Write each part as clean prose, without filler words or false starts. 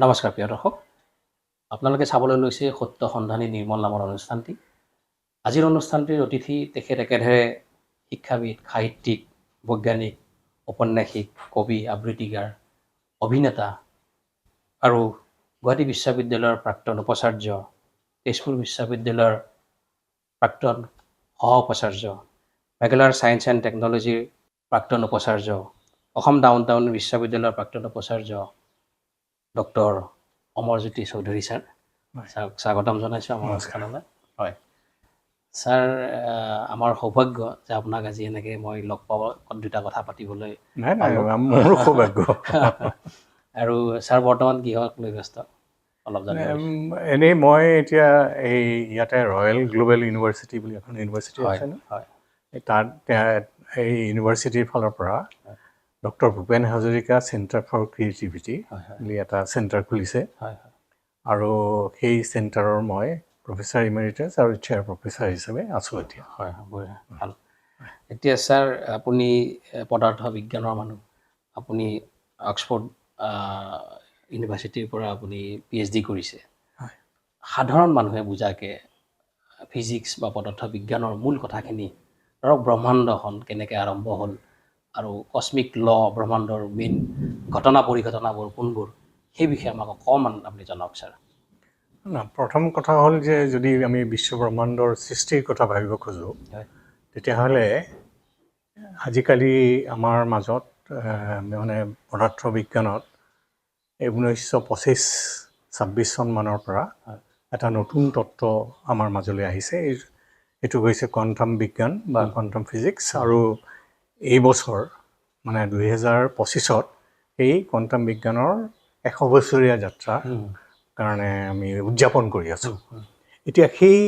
নমস্কাৰ প্ৰিয় দৰ্শক, আপোনালোকে চাবলৈ লৈছে সত্য সন্ধানী নিৰ্মল নামৰ অনুষ্ঠানটি। আজিৰ অনুষ্ঠানটিৰ অতিথি তেখেত একেদৰে শিক্ষাবিদ, সাহিত্যিক, বৈজ্ঞানিক, ঔপন্যাসিক, কবি, আবৃত্তিকাৰ, অভিনেতা আৰু গুৱাহাটী বিশ্ববিদ্যালয়ৰ প্ৰাক্তন উপাচাৰ্য, তেজপুৰ বিশ্ববিদ্যালয়ৰ প্ৰাক্তন সহ উপাচাৰ্য, মেঘালয়ৰ ছায়েন্স এণ্ড টেকন'লজিৰ প্ৰাক্তন উপাচাৰ্য, অসম ডাউন বিশ্ববিদ্যালয়ৰ প্ৰাক্তন উপাচাৰ্য ডক্টৰ অমৰজ্যোতি চৌধুৰী ছাৰ। ছাৰক স্বাগতম জনাইছোঁ আমাৰ অনুষ্ঠানলৈ। হয় ছাৰ, আমাৰ সৌভাগ্য যে আপোনাক আজি এনেকৈ মই লগ পাব, দুটা কথা পাতিবলৈ। মোৰো সৌভাগ্য। আৰু ছাৰ বৰ্তমান কিহক লৈ ব্যস্ত অলপ জানিব? এনেই মই এতিয়া এই ইয়াতে ৰয়েল গ্লোবেল ইউনিভাৰ্চিটি বুলি এখন ইউনিভাৰ্চিটি আছে ন, তাত এই ইউনিভাৰ্চিটিৰ ফালৰ পৰা doctor Bhupen Hazarika centre for creativity বুলি এটা চেণ্টাৰ খুলিছে। আৰু সেই চেণ্টাৰৰ মই প্ৰফেচাৰ ইমেৰিটাছ আৰু চেয়াৰ প্ৰফেচাৰ হিচাপে আছোঁ এতিয়া। ভাল। এতিয়া ছাৰ, আপুনি পদাৰ্থ বিজ্ঞানৰ মানুহ, আপুনি অক্সফৰ্ড ইউনিভাৰ্চিটিৰ পৰা আপুনি PhD কৰিছে। সাধাৰণ মানুহে বুজাকে ফিজিক্স বা পদাৰ্থ বিজ্ঞানৰ মূল কথাখিনি, ধৰক ব্ৰহ্মাণ্ডখন কেনেকৈ আৰম্ভ হ'ল আৰু কস্মিক ব্ৰহ্মাণ্ডৰ মেইন ঘটনা পৰিঘটনাবোৰ কোনবোৰ, সেই বিষয়ে আমাক অকণমান আপুনি জনাওক ছাৰ। প্ৰথম কথা হ'ল যে যদি আমি বিশ্ব ব্ৰহ্মাণ্ডৰ সৃষ্টিৰ কথা ভাবিব খোজোঁ, তেতিয়াহ'লে আজিকালি আমাৰ মাজত মানে পদাৰ্থ বিজ্ঞানত 1925-26 চনমানৰ পৰা এটা নতুন তত্ত্ব আমাৰ মাজলৈ আহিছে। এইটো হৈছে কোৱাণ্টাম বিজ্ঞান বা কোৱাণ্টাম ফিজিক্স। আৰু এই বছৰ মানে 2025ত এই কোৱাণ্টাম বিজ্ঞানৰ 100 বছৰীয়া যাত্ৰা কাৰণে আমি উদযাপন কৰি আছোঁ। এতিয়া সেই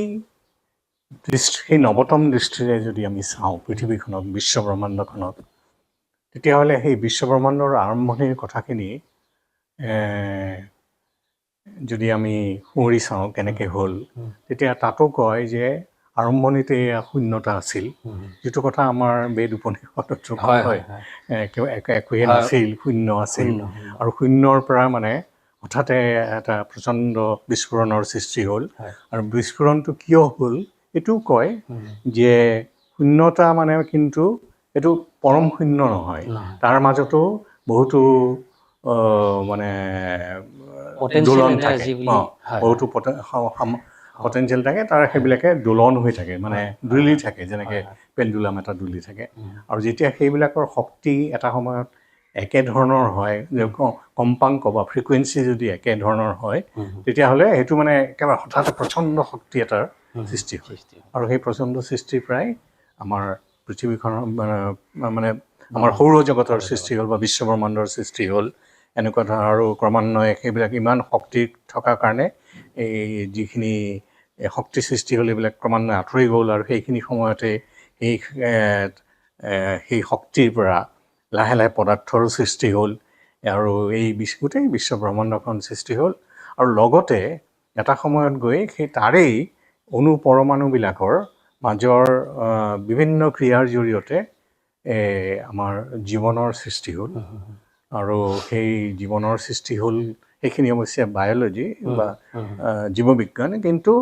নৱতম দৃষ্টিৰে যদি আমি চাওঁ পৃথিৱীখনক, বিশ্ব ব্ৰহ্মাণ্ডখনক, তেতিয়াহ'লে সেই বিশ্ব ব্ৰহ্মাণ্ডৰ আৰম্ভণিৰ কথাখিনি যদি আমি সুঁৱৰি চাওঁ কেনেকৈ হ'ল, তেতিয়া তাতো কয় যে আৰম্ভণিতে শূন্যতা আছিল, যিটো কথা আমাৰ বেদ উপনিষদত হয়, একোৱে নাছিল, শূন্য আছিল। আৰু শূন্যৰ পৰা মানে হঠাতে এটা প্ৰচণ্ড বিস্ফোৰণৰ সৃষ্টি হ'ল। আৰু বিস্ফোৰণটো কিয় হ'ল এইটোও কয় যে শূন্যতা মানে কিন্তু এইটো পৰম শূন্য নহয়, তাৰ মাজতো বহুতো মানে দোলন থাকে, বহুতো পটেঞ্চিয়েল থাকে, তাৰ সেইবিলাকে দোলন হৈ থাকে, মানে দুলি থাকে, যেনেকৈ পেণ্ডুলাম এটা দুলি থাকে। আৰু যেতিয়া সেইবিলাকৰ শক্তি এটা সময়ত একেধৰণৰ হয়, কম্পাংক বা ফ্ৰিকুৱেঞ্চি যদি একেধৰণৰ হয়, তেতিয়াহ'লে সেইটো মানে একেবাৰে হঠাৎ প্ৰচণ্ড শক্তি এটাৰ সৃষ্টি হয়। আৰু সেই প্ৰচণ্ড সৃষ্টিৰ পৰাই আমাৰ পৃথিৱীখনৰ মানে আমাৰ সৌৰজগতৰ সৃষ্টি হ'ল বা বিশ্বব্ৰহ্মাণ্ডৰ সৃষ্টি হ'ল। এনেকুৱা ধৰণৰ আৰু ক্ৰমান্বয়ে সেইবিলাক ইমান শক্তি থকাৰ কাৰণে এই যিখিনি শক্তি সৃষ্টি হ'ল এইবিলাক ক্ৰমান্বয়ে আঁতৰি গ'ল। আৰু সেইখিনি সময়তে সেই শক্তিৰ পৰা লাহে লাহে পদাৰ্থৰো সৃষ্টি হ'ল। আৰু এই গোটেই বিশ্ব ব্ৰহ্মাণ্ডখন সৃষ্টি হ'ল। আৰু লগতে এটা সময়ত গৈ সেই তাৰেই পৰমাণুবিলাকৰ মাজৰ বিভিন্ন ক্ৰিয়াৰ জৰিয়তে আমাৰ জীৱনৰ সৃষ্টি হ'ল। আৰু সেই জীৱনৰ সৃষ্টি হ'ল, সেইখিনি অৱশ্যে বায়'লজি বা জীৱবিজ্ঞান, কিন্তু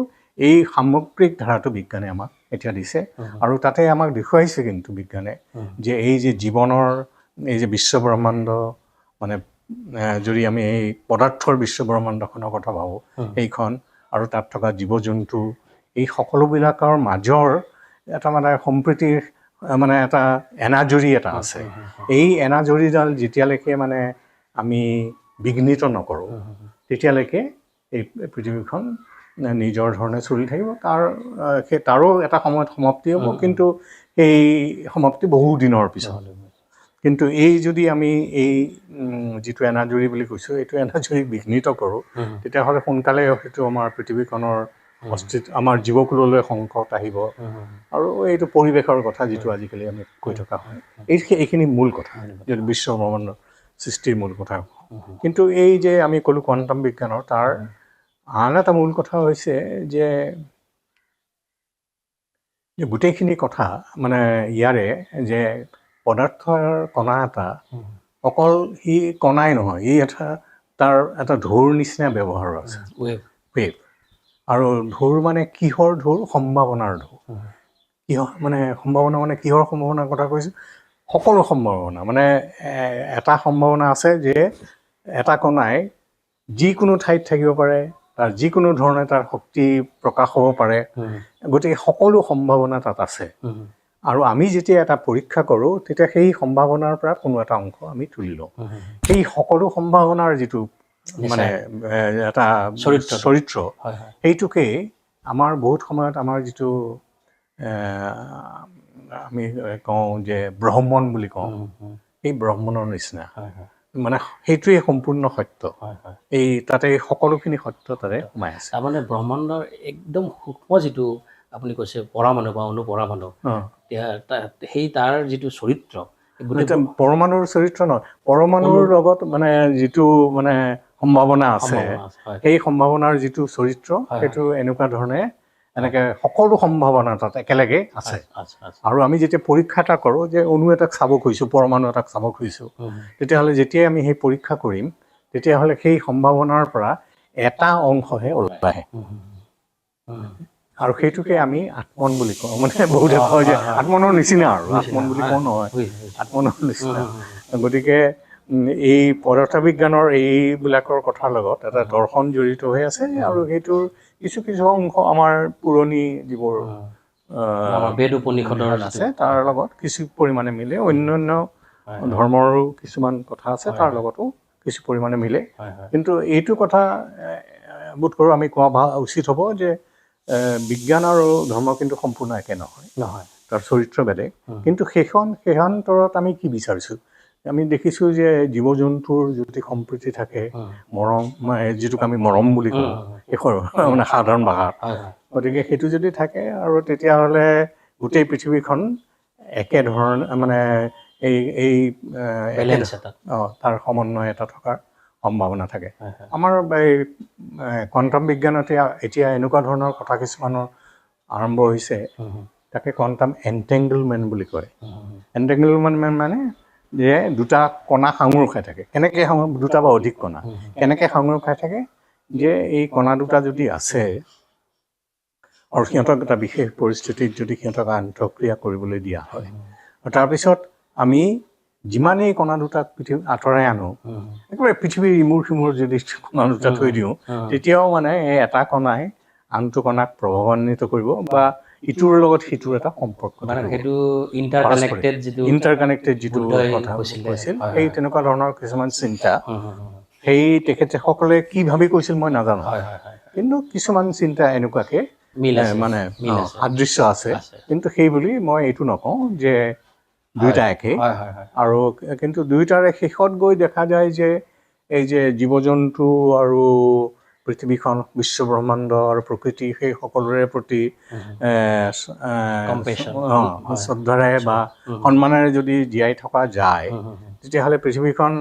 এই সামগ্ৰিক ধাৰাটো বিজ্ঞানে আমাক এতিয়া দিছে। আৰু তাতে আমাক দেখুৱাইছে কিন্তু বিজ্ঞানে যে এই যে জীৱনৰ এই যে বিশ্ব ব্ৰহ্মাণ্ড, মানে যদি আমি এই পদাৰ্থৰ বিশ্ব ব্ৰহ্মাণ্ডখনৰ কথা ভাবোঁ, সেইখন আৰু তাত থকা জীৱ জন্তু, এই সকলোবিলাকৰ মাজৰ এটা মানে সম্প্ৰীতিৰ মানে এটা এনাজৰী এটা আছে। এই এনাজৰীডাল যেতিয়ালৈকে মানে আমি বিঘ্নিত নকৰোঁ, তেতিয়ালৈকে এই পৃথিৱীখন নিজৰ ধৰণে চলি থাকিব। তাৰো এটা সময়ত সমাপ্তি হ'ব, কিন্তু সেই সমাপ্তি বহু দিনৰ পিছত। কিন্তু এই যদি আমি এই যিটো এনাজৰী বুলি কৈছোঁ, এইটো এনাজৰীক বিঘ্নিত কৰোঁ, তেতিয়াহ'লে সোনকালে হয়তো আমাৰ পৃথিৱীখনৰ অস্তিত্ব, আমাৰ জীৱকুললৈ সংকট আহিব। আৰু এইটো পৰিৱেশৰ কথা যিটো আজিকালি আমি কৈ থকা হয়, এইখিনি মূল কথা, যিটো বিশ্ব ব্ৰহ্মাণ্ডৰ সৃষ্টিৰ মূল কথা। কিন্তু এই যে আমি ক'লোঁ কোৱাণ্টাম বিজ্ঞানৰ, তাৰ আন এটা মূল কথা হৈছে যে গোটেইখিনি কথা মানে ইয়াৰে যে পদাৰ্থৰ কণা এটা অকল সি কণাই নহয়, ই এটা তাৰ এটা ঢৌৰ নিচিনা ব্যৱহাৰ আছে ৱেভ ৱেভ আৰু ঢৌৰ মানে কিহৰ ঢৌৰ সম্ভাৱনাৰ ঢৌ কিহৰ মানে সম্ভাৱনা মানে কিহৰ সম্ভাৱনাৰ কথা কৈছোঁ সকলো সম্ভাৱনা মানে এটা সম্ভাৱনা আছে যে এটা কণাই যিকোনো ঠাইত থাকিব পাৰে তাৰ যিকোনো ধৰণে তাৰ শক্তি প্ৰকাশ হ'ব পাৰে গতিকে সকলো সম্ভাৱনা তাত আছে আৰু আমি যেতিয়া এটা পৰীক্ষা কৰোঁ তেতিয়া সেই সম্ভাৱনাৰ পৰা কোনো এটা অংশ আমি তুলি লওঁ সেই সকলো সম্ভাৱনাৰ যিটো মানে এটা চৰিত্ৰ সেইটোকেই আমাৰ বহুত সময়ত আমাৰ যিটো আমি কওঁ যে ব্ৰহ্মণ বুলি কওঁ এই ব্ৰহ্মণৰ নিচিনা মানে সেইটোৱে সম্পূৰ্ণ সত্য এই তাতে সকলোখিনি সত্য তাতে সোমাই আছে তাৰমানে ব্ৰহ্মাণ্ডৰ একদম সূক্ষ্ম যিটো আপুনি কৈছে পৰমাণু বা অনুপৰমাণু সেই তাৰ যিটো চৰিত্ৰ পৰমাণুৰ চৰিত্ৰ নহয় পৰমাণুৰ লগত মানে যিটো মানে সম্ভাৱনা আছে সেই সম্ভাৱনাৰ যিটো চৰিত্ৰ সেইটো এনেকুৱা ধৰণে এনেকে সকলো সম্ভাৱনা তাত একেলগে আছে আৰু আমি যেতিয়া পৰীক্ষা এটা কৰোঁ যে অণু এটাক চাব খুজিছোঁ পৰমাণু এটাক চাব খুজিছোঁ তেতিয়াহ'লে যেতিয়াই আমি সেই পৰীক্ষা কৰিম তেতিয়াহ'লে সেই সম্ভাৱনাৰ পৰা এটা অংশহে ওলাই আহে আৰু সেইটোকে আমি আত্মন বুলি কওঁ মানে বহুতে কয় যে আত্মনৰ নিচিনা আৰু আত্মন বুলি কওঁ নহয় আত্মনৰ নিচিনা গতিকে এই পদাৰ্থ বিজ্ঞানৰ এইবিলাকৰ কথাৰ লগত এটা দৰ্শন জড়িত হৈ আছে আৰু সেইটোৰ কিছু কিছু অংশ আমাৰ পুৰণি যিবোৰ বেদ উপনিষদৰ আছে তাৰ লগত কিছু পৰিমাণে মিলে অন্যান্য ধৰ্মৰো কিছুমান কথা আছে তাৰ লগতো কিছু পৰিমাণে মিলে কিন্তু এইটো কথা বোধ কৰোঁ আমি কোৱা উচিত হ'ব যে বিজ্ঞান আৰু ধৰ্ম কিন্তু সম্পূৰ্ণ একে নহয় তাৰ চৰিত্ৰ বেলেগ কিন্তু সেইখনতৰত আমি কি বিচাৰিছোঁ আমি দেখিছোঁ যে জীৱ জন্তুৰ যদি সম্প্ৰীতি থাকে মৰম যিটোক আমি মৰম বুলি কওঁ শেষৰ মানে সাধাৰণ ভাষাত গতিকে সেইটো যদি থাকে আৰু তেতিয়াহ'লে গোটেই পৃথিৱীখন একে ধৰণে মানে এই তাৰ সমন্বয় এটা থকাৰ সম্ভাৱনা থাকে আমাৰ এই কোৱাণ্টাম বিজ্ঞানত এতিয়া এনেকুৱা ধৰণৰ কথা কিছুমানৰ আৰম্ভ হৈছে তাকে কোৱাণ্টাম এণ্টেংগলমেণ্ট বুলি কয় এণ্টেংগলমেণ্ট মানে যে দুটা কণা সাঙুৰ খাই থাকে কেনেকৈ দুটা বা অধিক কণা কেনেকৈ সাঙুৰ খাই থাকে যে এই কণা দুটা যদি আছে আৰু সিহঁতক এটা বিশেষ পৰিস্থিতিত যদি সিহঁতক আন্তঃক্ৰিয়া কৰিবলৈ দিয়া হয় আৰু তাৰপিছত আমি যিমানেই কণা দুটাক আঁতৰাই আনো একেবাৰে পৃথিৱীৰ ইমূৰ সিমূৰ যদি কণা দুটা থৈ দিওঁ তেতিয়াও মানে এই এটা কণাই আনটো কণাক প্ৰভাৱান্বিত কৰিব বা ইটোৰ লগত সিটোৰ এটা সম্পৰ্ক ইণ্টাৰকানেক্টেড যিটো কথা কৈছিল সেই তেনেকুৱা ধৰণৰ কিছুমান চিন্তা সেই তেখেতসকলে কি ভাবি কৈছিল মই নাজানো কিন্তু কিছুমান চিন্তা এনেকুৱাকে মানে সাদৃশ্য আছে কিন্তু সেই বুলি মই এইটো নকওঁ যে দুয়োটা একেই আৰু কিন্তু দুয়োটাৰে শেষত গৈ দেখা যায় যে এই যে জীৱ জন্তু আৰু পৃথিৱীখন বিশ্ব ব্ৰহ্মাণ্ড আৰু প্ৰকৃতি সেই সকলোৰে প্ৰতি শ্ৰদ্ধাৰে বা সন্মানেৰে যদি জীয়াই থকা যায় তেতিয়াহ'লে পৃথিৱীখন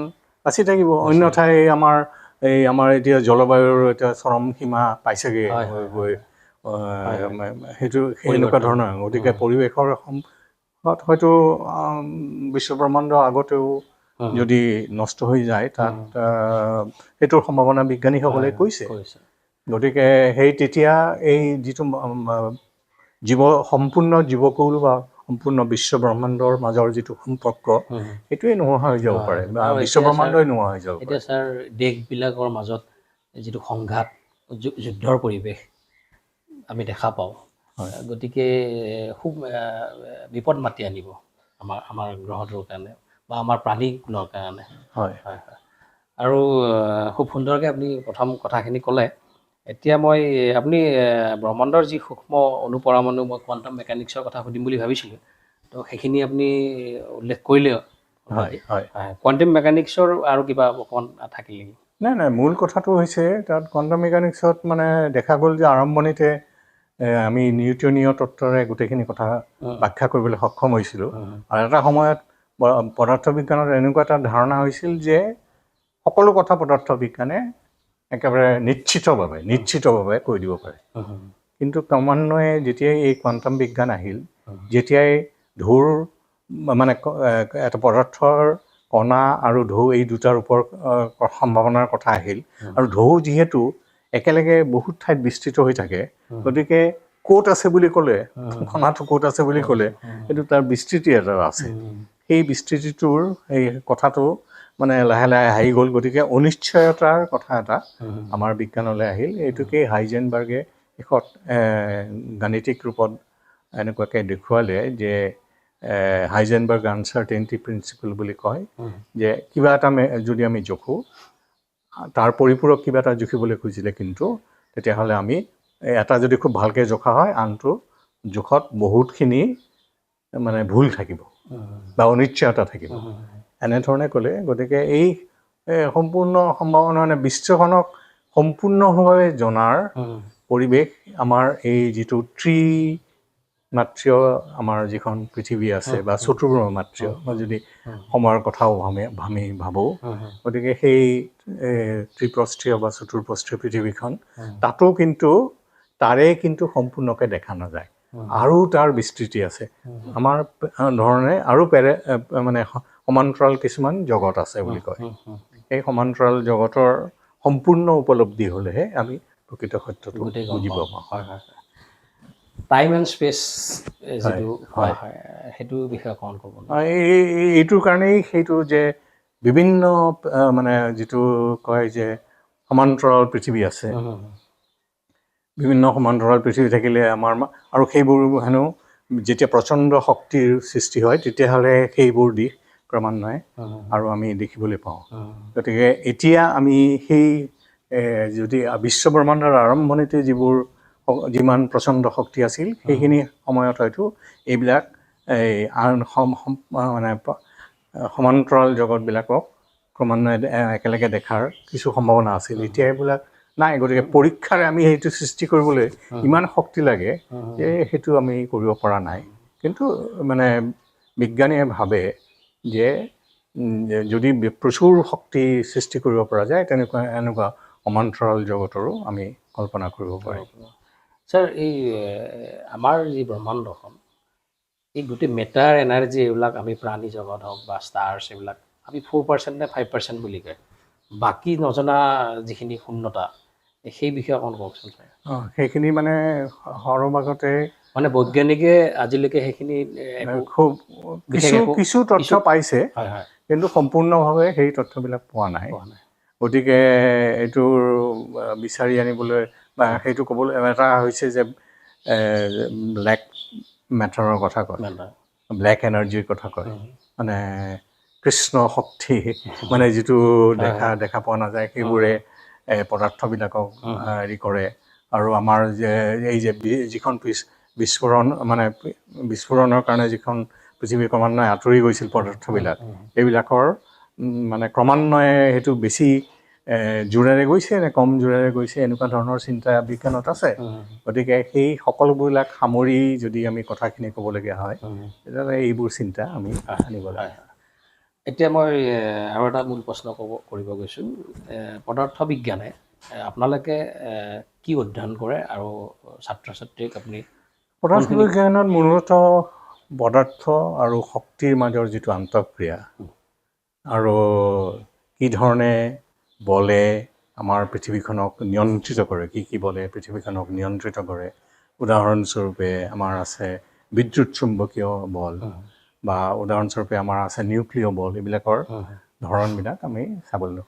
বাচি থাকিব অন্যথাই আমাৰ এতিয়া জলবায়ুৰ এতিয়া চৰম সীমা পাইছেগৈ গৈ সেইটো এনেকুৱা ধৰণৰ গতিকে পৰিৱেশৰ হয়তো বিশ্ব ব্ৰহ্মাণ্ড আগতেও যদি নষ্ট হৈ যায় তাত সেইটোৰ সম্ভাৱনা বিজ্ঞানীসকলে কৈছে গতিকে তেতিয়া এই যিটো সম্পূৰ্ণ জীৱকুল বা সম্পূৰ্ণ বিশ্ব ব্ৰহ্মাণ্ডৰ মাজৰ যিটো সম্পৰ্ক সেইটোৱে নোহোৱা হৈ যাব পাৰে বা বিশ্ব ব্ৰহ্মাণ্ডই নোহোৱা হৈ যাব পাৰে এতিয়া ছাৰ দেশবিলাকৰ মাজত যিটো সংঘাত যুদ্ধৰ পৰিৱেশ আমি দেখা পাওঁ গতিকে খুব বিপদ মাতি আনিব আমাৰ গ্ৰহটোৰ কাৰণে বা আমাৰ প্ৰাণীকুলৰ কাৰণে হয় আৰু খুব সুন্দৰকৈ আপুনি প্ৰথম কথাখিনি ক'লে এতিয়া আপুনি ব্ৰহ্মাণ্ডৰ যি সূক্ষ্ম অনুপৰমাণু মই কোৱাণ্টাম মেকানিক্সৰ কথা সুধিম বুলি ভাবিছিলোঁ তো সেইখিনি আপুনি উল্লেখ কৰিলে কোৱাণ্টাম মেকানিক্সৰ আৰু কিবা অকণমান থাকিল নেকি নাই মূল কথাটো হৈছে তাত কোৱাণ্টাম মেকানিক্সত মানে দেখা গ'ল যে আৰম্ভণিতে আমি নিউটনীয় তত্ত্বৰে গোটেইখিনি কথা ব্যাখ্যা কৰিবলৈ সক্ষম হৈছিলোঁ আৰু এটা সময়ত পদাৰ্থ বিজ্ঞানত এনেকুৱা এটা ধাৰণা হৈছিল যে সকলো কথা পদাৰ্থ বিজ্ঞানে একেবাৰে নিশ্চিতভাৱে কৈ দিব পাৰে কিন্তু ক্ৰমান্বয়ে যেতিয়াই এই কোৱাণ্টাম বিজ্ঞান আহিল যেতিয়াই ঢৌৰ মানে এটা পদাৰ্থৰ কণা আৰু ঢৌ এই দুটাৰ ওপৰত সম্ভাৱনাৰ কথা আহিল আৰু ঢৌ যিহেতু একেলগে বহুত ঠাইত বিস্তৃত হৈ থাকে গতিকে ক'ত আছে বুলি ক'লে কণাটো ক'ত আছে বুলি ক'লে সেইটো তাৰ বিস্তৃতি এটা আছে সেই বিস্তৃতিটোৰ এই কথাটো মানে লাহে লাহে আহি গ'ল গতিকে অনিশ্চয়তাৰ কথা এটা আমাৰ বিজ্ঞানলৈ আহিল এইটোকে হাইজেনবাৰ্গে শেষত গাণিতিক ৰূপত এনেকুৱাকৈ দেখুৱালে যে হাইজেনবাৰ্গ আনচাৰ্টেইনিটি প্ৰিন্সিপল বুলি কয় যে কিবা এটা যদি আমি জোখোঁ তাৰ পৰিপূৰক কিবা এটা জুখিবলৈ খুজিলে কিন্তু তেতিয়াহ'লে আমি এটা যদি খুব ভালকৈ জোখা হয় আনটো জোখত বহুতখিনি মানে ভুল থাকিব বা অনিশ্চয়তা থাকিব এনেধৰণে ক'লে গতিকে এই সম্পূৰ্ণ সম্ভাৱনা মানে বিশ্বখনক সম্পূৰ্ণভাৱে জনাৰ পৰিৱেশ আমাৰ এই যিটো ত্ৰিমাত্ৰীয় আমাৰ যিখন পৃথিৱী আছে বা চতুৰ্মাত্ৰীয় যদি সময়ৰ কথাও আমি ভাবোঁ গতিকে সেই ত্ৰিপ্ৰস্থীয় বা চতুৰ্প্ৰস্থীয় পৃথিৱীখন তাতো কিন্তু তাৰে কিন্তু সম্পূৰ্ণকৈ দেখা নাযায় আৰু তাৰ বিস্তৃতি আছে আমাৰ ধৰণে আৰু মানে সমান্তৰাল কিছুমান জগত আছে বুলি কয় এই সমান্তৰাল জগতৰ সম্পূৰ্ণ উপলব্ধি হ'লেহে আমি প্ৰকৃত সত্যটো বুজিব পাৰোঁ হয় হয় টাইম এণ্ড স্পেচ যিটো হয় হয় সেইটো বিষয়ে অকণমান ক'ব এইটোৰ কাৰণেই সেইটো যে বিভিন্ন মানে যিটো কয় যে সমান্তৰাল পৃথিৱী আছে বিভিন্ন সমান্তৰাল পৃথিৱী থাকিলে আমাৰ আৰু সেইবোৰ হেনো যেতিয়া প্ৰচণ্ড শক্তিৰ সৃষ্টি হয় তেতিয়াহ'লে সেইবোৰ দিশ ক্ৰমান্বয়ে আৰু আমি দেখিবলৈ পাওঁ গতিকে এতিয়া আমি সেই যদি বিশ্বব্ৰহ্মাণ্ডৰ আৰম্ভণিতে যিমান প্ৰচণ্ড শক্তি আছিল সেইখিনি সময়ত হয়তো এইবিলাক মানে সমান্তৰাল জগতবিলাকক ক্ৰমান্বয়ে একেলগে দেখাৰ কিছু সম্ভাৱনা আছিল এতিয়া এইবিলাক নাই গতিকে পৰীক্ষাৰে আমি সেইটো সৃষ্টি কৰিবলৈ ইমান শক্তি লাগে যে সেইটো আমি কৰিব পৰা নাই কিন্তু মানে বিজ্ঞানীয়ে ভাবে যে যদি প্ৰচুৰ শক্তি সৃষ্টি কৰিব পৰা যায় এনেকুৱা সমান্তৰাল জগতৰো আমি কল্পনা কৰিব পাৰিম ছাৰ এই আমাৰ যি ব্ৰহ্মাণ্ডখন এই গোটেই মেটাৰ এনাৰ্জি এইবিলাক আমি প্ৰাণী জগত হওক বা ষ্টাৰ্ছ এইবিলাক আমি 4% নে 5% বুলি কয় বাকী নজনা যিখিনি শূন্যতা সেই বিষয়ে অকণ কওকচোন ছাৰ সেইখিনি মানে সৰহভাগতে মানে বৈজ্ঞানিকে আজিলৈকে সেইখিনি খুব কিছু তথ্য পাইছে হয় হয় কিন্তু সম্পূৰ্ণভাৱে সেই তথ্যবিলাক পোৱা নাই গতিকে এইটোৰ বিচাৰি আনিবলৈ বা সেইটো ক'বলৈ এটা হৈছে যে ব্লেক মেটাৰৰ কথা কয় ব্লেক এনাৰ্জিৰ কথা কয় মানে কৃষ্ণ শক্তি মানে যিটো দেখা পোৱা নাযায় সেইবোৰে পদাৰ্থবিলাকক হেৰি কৰে আৰু আমাৰ যে এই যে যিখন বিস্ফোৰণৰ কাৰণে যিখন পৃথিৱী ক্ৰমান্বয়ে আঁতৰি গৈছিল পদাৰ্থবিলাক এইবিলাকৰ মানে ক্ৰমান্বয়ে সেইটো বেছি জোৰেৰে গৈছে নে কম জোৰেৰে গৈছে এনেকুৱা ধৰণৰ চিন্তা বিজ্ঞানত আছে গতিকে সেই সকলোবিলাক সামৰি যদি আমি কথাখিনি ক'বলগীয়া হয় তেতিয়াহ'লে এইবোৰ চিন্তা আমি আনিব লাগে এতিয়া মই আৰু এটা মূল প্ৰশ্ন কৰিব গৈছোঁ পদাৰ্থ বিজ্ঞানে আপোনালোকে কি অধ্যয়ন কৰে আৰু ছাত্ৰ ছাত্ৰীক আপুনি পদাৰ্থ বিজ্ঞানত মূলতঃ পদাৰ্থ আৰু শক্তিৰ মাজৰ যিটো আন্তঃক্ৰিয়া আৰু কি ধৰণে বলে আমাৰ পৃথিৱীখনক নিয়ন্ত্ৰিত কৰে কি বলে পৃথিৱীখনক নিয়ন্ত্ৰিত কৰে উদাহৰণস্বৰূপে আমাৰ আছে বিদ্যুৎ চুম্বকীয় বল বা উদাহৰণস্বৰূপে আমাৰ আছে নিউক্লিয় বল এইবিলাকৰ ধৰণবিলাক আমি চাবলৈ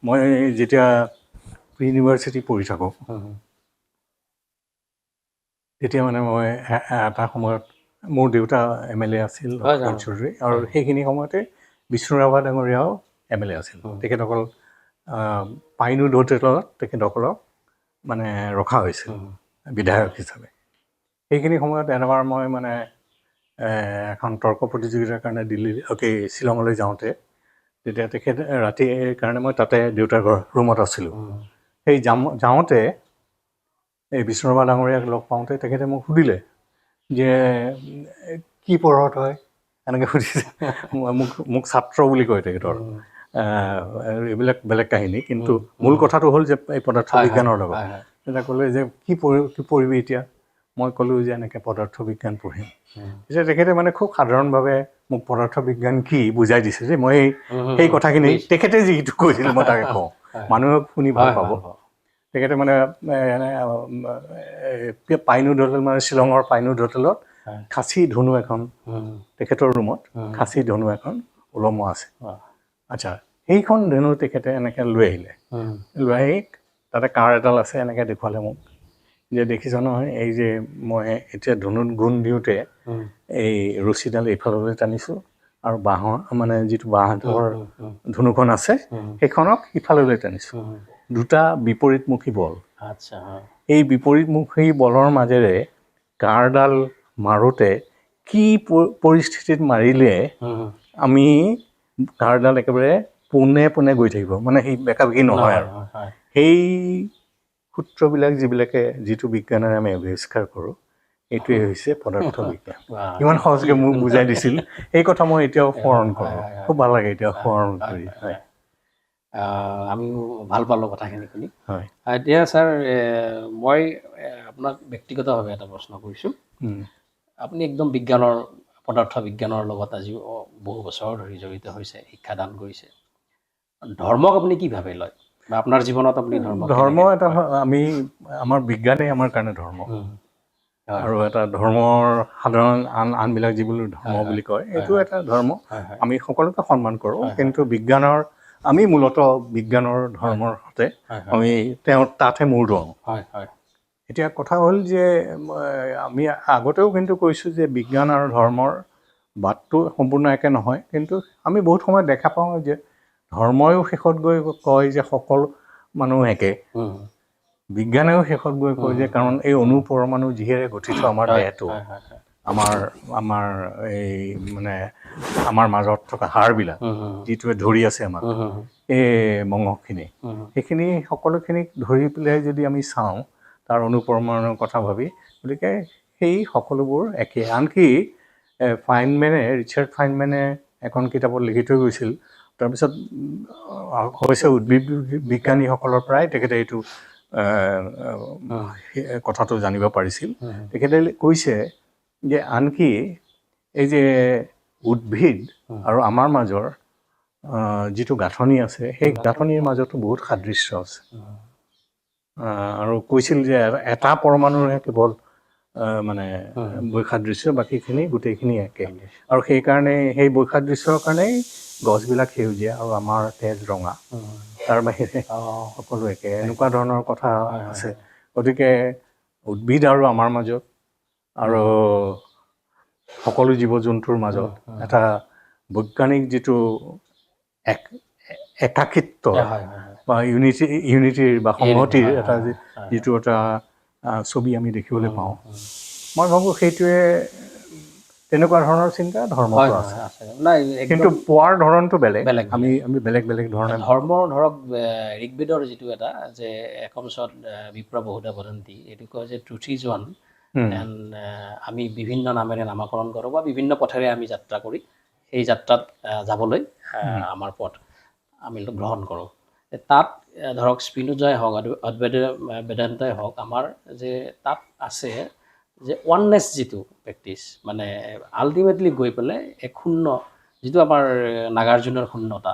মই যেতিয়া প্ৰি ইউনিভাৰ্চিটি পঢ়ি থাকোঁ তেতিয়া মানে মই এটা সময়ত মোৰ দেউতা MLA আছিল চৌধুৰী আৰু সেইখিনি সময়তে বিষ্ণু ৰাভা ডাঙৰীয়াও MLA আছিল তেখেতসকল পাইনুড হোটেলত তেখেতসকলক মানে ৰখা হৈছিল বিধায়ক হিচাপে সেইখিনি সময়ত এবাৰ মই মানে এখন তৰ্ক প্ৰতিযোগিতাৰ কাৰণে শ্বিলঙলৈ যাওঁতে তেতিয়া তেখেত ৰাতিৰ কাৰণে মই তাতে দেউতাৰ ঘৰ ৰুমত আছিলোঁ সেই যাওঁতে এই বিষ্ণু ৰাভা ডাঙৰীয়াক লগ পাওঁতে তেখেতে মোক সুধিলে যে কি পঢ়ত হয় এনেকৈ সুধিছে মোক ছাত্ৰ বুলি কয় তেখেতৰ এইবিলাক বেলেগ কাহিনী কিন্তু মূল কথাটো হ'ল যে এই পদাৰ্থ বিজ্ঞানৰ লগত তেতিয়া ক'লে যে কি পঢ়িবি এতিয়া মই ক'লোঁ যে এনেকৈ পদাৰ্থ বিজ্ঞান পঢ়িম। তেতিয়া তেখেতে মানে খুব সাধাৰণভাৱে মোক পদাৰ্থ বিজ্ঞান কি বুজাই দিছে যে মই সেই কথাখিনি তেখেতে যিটো কৈছিল মই তাকে কওঁ, মানুহে শুনি ভাল পাব। তেখেতে মানে পাইনুড হোটেল মানে শ্বিলঙৰ পাইনুড হোটেলত খাচী ধনু এখন তেখেতৰ ৰুমত খাচী ধনু এখন ওলমোৱা আছে। আচ্ছা, সেইখন ধনু তেখেতে এনেকৈ লৈ আহিলে, লৈ আহি তাতে কাঁড় এডাল আছে এনেকৈ দেখুৱালে মোক যে দেখিছ নহয়, এই যে মই এতিয়া ধনুত গুণ দিওঁতে এই ৰছীডাল এইফাললৈ টানিছোঁ আৰু বাঁহৰ মানে যিটো বাঁহৰ ধনুখন আছে সেইখনক সিফাললৈ টানিছোঁ। দুটা বিপৰীতমুখী বল। আচ্ছা, এই বিপৰীতমুখী বলৰ মাজেৰে কাঁড়ডাল মাৰোঁতে কি পৰিস্থিতিত মাৰিলে আমি কাঁড়ডাল একেবাৰে পোনে পোনে গৈ থাকিব, মানে সেই বেকাবেকি নহয় আৰু সেই সূত্ৰবিলাক যিটো বিজ্ঞানেৰে আমি আৱিষ্কাৰ কৰোঁ, এইটোৱে হৈছে পদাৰ্থ বিজ্ঞান। ইমান সহজকৈ মোক বুজাই দিছিল, এই কথা মই এতিয়াও সোঁৱৰণ কৰোঁ, খুব ভাল লাগে এতিয়াও সোঁৱৰণ কৰি। আমিও ভাল পালোঁ কথাখিনি শুনি। হয়, এতিয়া ছাৰ মই আপোনাক ব্যক্তিগতভাৱে এটা প্ৰশ্ন কৰিছোঁ। আপুনি একদম পদাৰ্থ বিজ্ঞানৰ লগত আজি বহু বছৰ ধৰি জড়িত হৈছে, শিক্ষাদান কৰিছে। ধৰ্মক আপুনি কি ভাবে লয়, বা আপোনাৰ জীৱনত আপুনি ধৰ্ম এটা আমাৰ বিজ্ঞানেই আমাৰ কাৰণে ধৰ্ম, আৰু এটা ধৰ্মৰ সাধাৰণ আনবিলাক যিবোৰ ধৰ্ম বুলি কয় এইটো এটা ধৰ্ম, আমি সকলোকে সন্মান কৰোঁ। কিন্তু আমি মূলতঃ বিজ্ঞানৰ ধৰ্মৰ সৈতে আমি তাতহে মূৰ দুৱাওঁ। এতিয়া কথা হ'ল যে আমি আগতেও কিন্তু কৈছোঁ যে বিজ্ঞান আৰু ধৰ্মৰ বাটটো সম্পূৰ্ণ একে নহয়, কিন্তু আমি বহুত সময়ত দেখা পাওঁ যে ধৰ্মইও শেষত গৈ কয় যে সকলো মানুহ একে, বিজ্ঞানেও শেষত গৈ কয় যে কাৰণ এই অনুপৰমাণু যিহেৰে গঠিত আমাৰ দেহটো, আমাৰ এই মানে আমাৰ মাজত থকা হাড়বিলাক যিটোৱে ধৰি আছে আমাক, এই মঙহখিনি, সেইখিনি সকলোখিনিক ধৰি পেলাই যদি আমি চাওঁ তাৰ অনুপৰমাণুৰ কথা ভাবি, গতিকে সেই সকলোবোৰ একে। আনকি ৰিচাৰ্ড ফাইনমেনে এখন কিতাপত লিখি থৈ গৈছিল, তাৰপিছত অৱশ্যে উদ্ভিদ বিজ্ঞানীসকলৰ পৰাই তেখেতে এইটো কথাটো জানিব পাৰিছিল। তেখেতে কৈছে যে আনকি এই যে উদ্ভিদ আৰু আমাৰ মাজৰ যিটো গাঁথনি আছে, সেই গাঁথনিৰ মাজতো বহুত সাদৃশ্য আছে। আৰু কৈছিল যে এটা পৰমাণুৰহে কেৱল মানে বৈসাদৃশ্য, বাকীখিনি গোটেইখিনি একে। আৰু সেইকাৰণে সেই বৈসাদৃশ্যৰ কাৰণেই গছবিলাক সেউজীয়া আৰু আমাৰ তেজ ৰঙা, তাৰ বাহিৰে সকলো একে, এনেকুৱা ধৰণৰ কথা আছে। গতিকে উদ্ভিদ আৰু আমাৰ মাজত আৰু সকলো জীৱ জন্তুৰ মাজত এটা বৈজ্ঞানিক যিটো একাকিত্ব বা ইউনিটিৰ বা সংহতিৰ এটা যিটো এটা ছবি আমি দেখিবলৈ পাওঁ, মই ভাবোঁ সেইটোৱে তেনেকুৱা ধৰণৰ চিন্তা ধৰ্মটো আছে। কিন্তু পোৱাৰ ধৰণটো বেলেগ, আমি বেলেগ বেলেগ ধৰণে ধৰ্মৰ ধৰক ঋগ্বেদৰ যিটো এটা যে একমছত বিপ্ৰ বহুধা বদন্তি, এইটো কয় যে ট্ৰুথ ইজ ওৱান, এণ্ড আমি বিভিন্ন নামেৰে নামাকৰণ কৰোঁ বা বিভিন্ন পথেৰে আমি যাত্ৰা কৰি সেই যাত্ৰাত যাবলৈ আমাৰ পথ আমি গ্ৰহণ কৰোঁ। তাত ধৰক স্পিনোজাই হওক, বেদান্তই হওক, আমাৰ যে তাত আছে যে ওৱাননেছ যিটো প্ৰেক্টিছ, মানে আল্টিমেটলি গৈ পেলাই এক শূন্য, যিটো আমাৰ নাগাৰ্জুনৰ শূন্যতা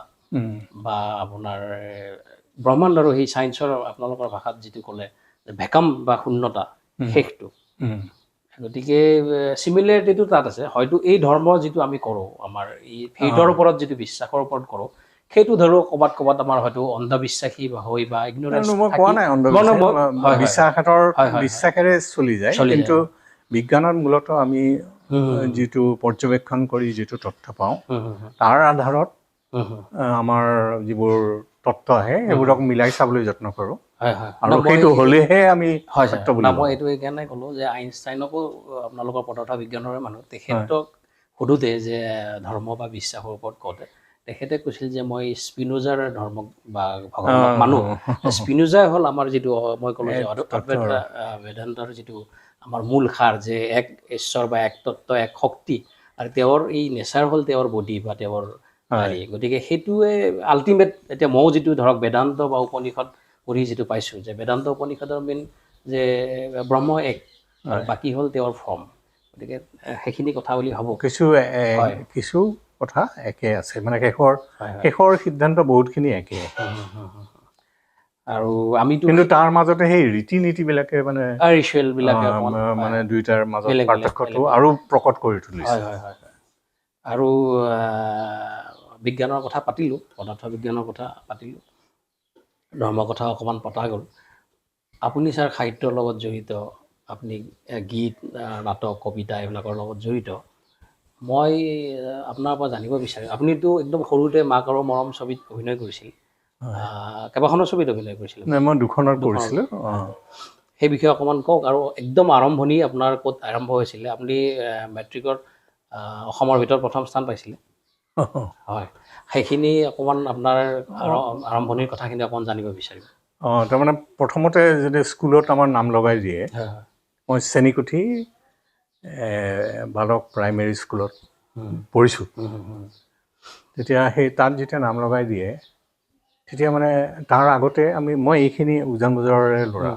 বা আপোনাৰ ব্ৰহ্মাণ্ডৰ সেই ছায়েন্সৰ আপোনালোকৰ ভাষাত যিটো ক'লে ভেকাম বা শূন্যতা, শেষটো। গতিকে চিমিলাৰিটিটো তাত আছে। হয়তো এই ধৰ্ম যিটো আমি কৰোঁ, আমাৰ এই ফেইথৰ ওপৰত যিটো বিশ্বাসৰ ওপৰত কৰোঁ, সেইটো ধৰক ক'ৰবাত আমাৰ হয়তো অন্ধবিশ্বাসী হৈ বা ইগনোৰেঞ্চ বিশ্বাসেৰে চলি যায়। কিন্তু বিজ্ঞানত মূলতঃ আমি যিটো পৰ্যবেক্ষণ কৰি যিটো তথ্য পাওঁ, তাৰ আধাৰত আমাৰ যিবোৰ তত্ত্ব আহে সেইবোৰক মিলাই চাবলৈ যত্ন কৰোঁ, আৰু সেইটো হ'লেহে আমি সত্য বুলি মই এইটো এইকাৰণে ক'লোঁ যে আইনষ্টাইনকো আপোনালোকৰ পদাৰ্থ বিজ্ঞানৰে মানুহ, তেখেতক সোধোতে যে ধৰ্ম বা বিশ্বাসৰ ওপৰত কওঁতে তেখেতে কৈছিল যে মই স্পিনোজাৰ ধৰ্মক বা ভগৱানক মানুহ। স্পিনোজাই হ'ল আমাৰ যিটো মই ক'লোঁ যে বেদান্তৰ যিটো আমাৰ মূল সাৰ, যে এক ঈশ্বৰ বা এক তত্ত্ব, এক শক্তি, আৰু তেওঁৰ এই নেচাৰ হ'ল তেওঁৰ বডি বা তেওঁৰ হেৰি। গতিকে সেইটোৱে আল্টিমেট। এতিয়া ময়ো যিটো ধৰক বেদান্ত বা উপনিষদ পঢ়ি যিটো পাইছোঁ, যে বেদান্ত উপনিষদৰ মেইন যে ব্ৰহ্ম এক, আৰু বাকী হ'ল তেওঁৰ ফৰ্ম। গতিকে সেইখিনি কথা বুলি ভাবোঁ। কিছু কথা একে আছে, মানে শেষৰ সিদ্ধান্ত বহুতখিনি একে। আৰু আমিতো কিন্তু তাৰ মাজতে সেই ৰীতি নীতিবিলাকে মানে ৰিচুৱেলবিলাকে মানে দুয়োটাৰ মাজত পাৰ্থক্যটো আৰু প্ৰকট কৰি তুলিছে। হয়। আৰু বিজ্ঞানৰ কথা পাতিলোঁ, পদাৰ্থ বিজ্ঞানৰ কথা পাতিলোঁ, ধৰ্মৰ কথা অকণমান পতা গ'ল। আপুনি ছাৰ সাহিত্যৰ লগত জড়িত, আপুনি গীত, নাটক, কবিতা এইবিলাকৰ লগত জড়িত। মই আপোনাৰ পৰা জানিব বিচাৰোঁ, আপুনিতো একদম সৰুতে মাক আৰু মৰম ছবিত অভিনয় কৰিছিল, কেইবাখনো ছবিত অভিনয় কৰিছিল। মই দুখনত কৰিছিলোঁ। সেই বিষয়ে অকণমান কওক। আৰু একদম আৰম্ভণি আপোনাৰ ক'ত আৰম্ভ হৈছিলে? আপুনি মেট্ৰিকত অসমৰ ভিতৰত প্ৰথম স্থান পাইছিলে। হয়, সেইখিনি অকণমান আপোনাৰ আৰম্ভণিৰ কথাখিনি অকণমান জানিব বিচাৰিম। তাৰমানে প্ৰথমতে যদি স্কুলত আমাৰ নাম লগাই দিয়ে, মই চেনীকুঠি বালক প্ৰাইমেৰী স্কুলত পঢ়িছোঁ। তেতিয়া তাত যেতিয়া নাম লগাই দিয়ে, তেতিয়া মানে তাৰ আগতে মই এইখিনি উজান বজাৰৰে ল'ৰা,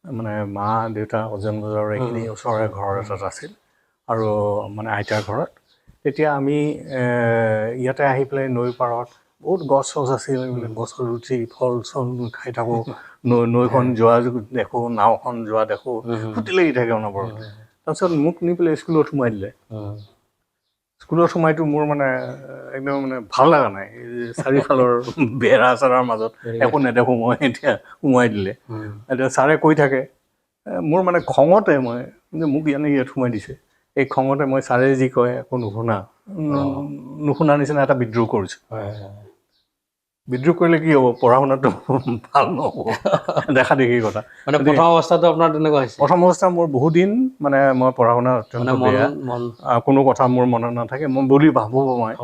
মানে মা দেউতা উজান বজাৰৰ এইখিনি ওচৰৰে ঘৰ এটাত আছিল, আৰু মানে আইতাৰ ঘৰত। তেতিয়া আমি ইয়াতে আহি পেলাই নৈৰ পাৰত বহুত গছ আছিল, এইবিলাক গছত উঠি ফল চল খাই থাকোঁ, নৈখন যোৱা দেখোঁ, নাওখন যোৱা দেখোঁ, ফুটি লাগি থাকে অনবৰত। তাৰপিছত মোক নি পেলাই স্কুলত সোমাই দিলে। স্কুলত সোমাইতো মোৰ মানে একদম মানে ভাল লগা নাই, চাৰিওফালৰ বেৰা চেৰাৰ মাজত একো নেদেখোঁ মই। এতিয়া সোমাই দিলে, এতিয়া ছাৰে কৈ থাকে, মোৰ মানে খঙতে মোক ইয়াত সোমাই দিছে, এই খঙতে মই ছাৰে যি কয় একো নুশুনাৰ নিচিনা এটা বিদ্ৰোহ কৰিছোঁ। বিদ্ৰোহ কৰিলে কি হ'ব, পঢ়া শুনাটো ভাল নহ'ব, দেখা দেখি কথা। মানে প্ৰথম অৱস্থাটো আপোনাৰ তেনেকুৱা হৈছে? প্ৰথম অৱস্থা মোৰ বহুদিন মানে মই পঢ়া শুনা অত্যন্ত বেয়া, কোনো কথা মোৰ মনত নাথাকে, মই বুলি ভাবোঁ মই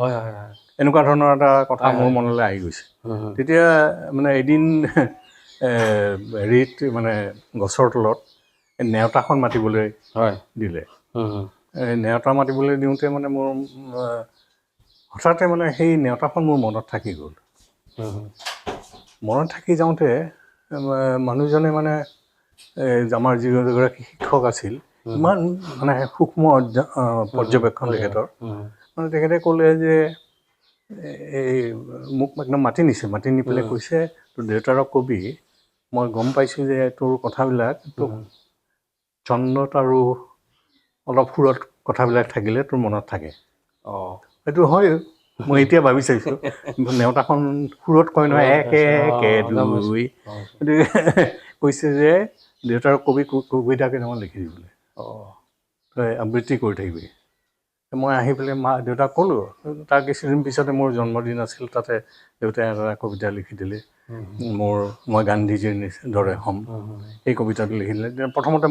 এনেকুৱা ধৰণৰ এটা কথা মোৰ মনলৈ আহি গৈছে। তেতিয়া মানে এদিন হেৰিত মানে গছৰ তলত নেওতাখন মাতিবলৈ দিলে। নেওতা মাতিবলৈ দিওঁতে মানে মোৰ হঠাতে মানে সেই নেওতাখন মোৰ মনত থাকি গ'ল। মনত থাকি যাওঁতে মানুহজনে মানে আমাৰ যিগৰাকী শিক্ষক আছিল, ইমান মানে সূক্ষ্ম পৰ্যবেক্ষণ তেখেতৰ, মানে তেখেতে ক'লে যে মোক একদম মাতি নি পেলাই কৈছে, তোৰ দেউতাৰক কবি, মই গম পাইছোঁ যে তোৰ কথাবিলাক তোক চন্দত আৰু অলপ সুৰত কথাবিলাক থাকিলে তোৰ মনত থাকে। সেইটো হয়, মই এতিয়া ভাবি চাইছোঁ। নেওতাখন সুৰত কয় নহয়, 1 1 2, গতিকে কৈছে যে দেউতাৰ কবিতা কেইটামান লিখি দিবলৈ, তই আবৃত্তি কৰি থাকিবি। মই আহি পেলাই দেউতাক ক'লোঁ। তাৰ কিছুদিন পিছতে মোৰ জন্মদিন আছিল, তাতে দেউতাই এটা কবিতা লিখি দিলে, মই গান্ধীজীৰ দৰে হ'ম, এই কবিতাটো লিখি দিলে। প্ৰথমতে